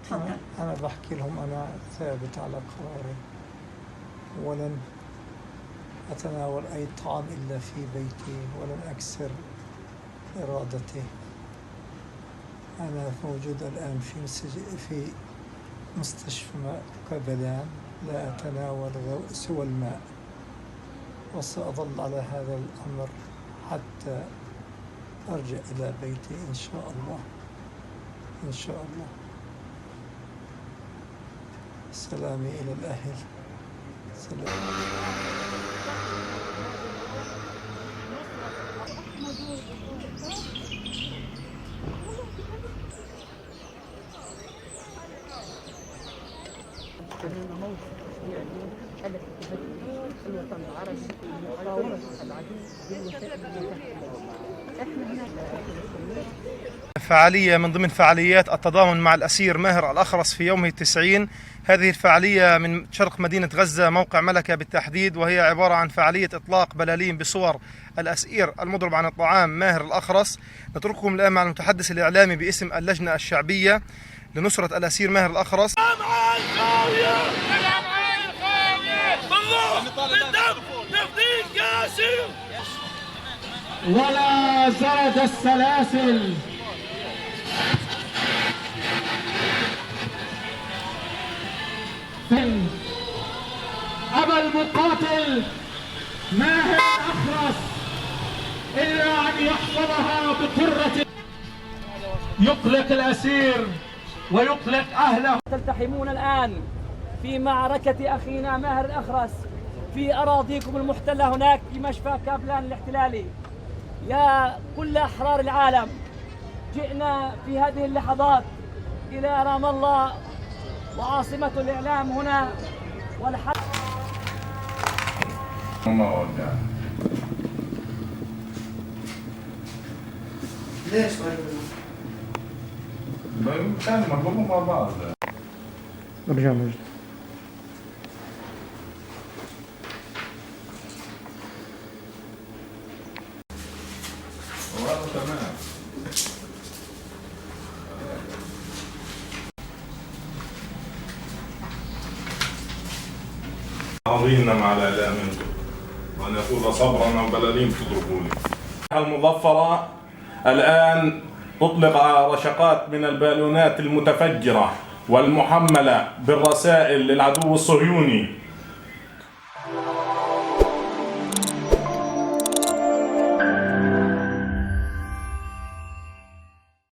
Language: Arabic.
تفضل. أنا بحكي لهم أنا ثابت على قراري، ولن أتناول أي طعام إلا في بيتي، ولن أكسر إرادتي. أنا موجود الآن في مستشفى قبلان، لا أتناول سوى الماء، وسأظل على هذا الأمر حتى أرجع إلى بيتي إن شاء الله. إن شاء الله. سلامي إلى الأهل. سلام. الوطن العربي المقاومة العديد بالوسائل. فعالية من ضمن فعاليات التضامن مع الأسير ماهر الأخرس في يومه 90. هذه الفعالية من شرق مدينة غزة، موقع ملكة بالتحديد، وهي عبارة عن فعالية إطلاق بلالين بصور الأسير المضرب عن الطعام ماهر الأخرس. نترككم الآن مع المتحدث الإعلامي باسم اللجنة الشعبية لنصرة الأسير ماهر الأخرس. ولا زرد السلاسل أبى المقاتل ماهر الأخرس إلا أن يحفظها بقرة. يقلق الأسير ويقلق أهله. تلتحمون الآن في معركة أخينا ماهر الأخرس في أراضيكم المحتلة هناك في مشفى كابلان الاحتلالي. يا كل أحرار العالم، جئنا في هذه اللحظات إلى رام الله وعاصمة الإعلام هنا والحق. ليش كان مطلوب مع بعض. ارجع مجد. وهذا تمام. عظيمنا مع الإعلام منكم، وأن يقول صبرا وبلالين تضربوني. المظفرة الآن تطلق رشقات من البالونات المتفجرة والمحملة بالرسائل للعدو الصهيوني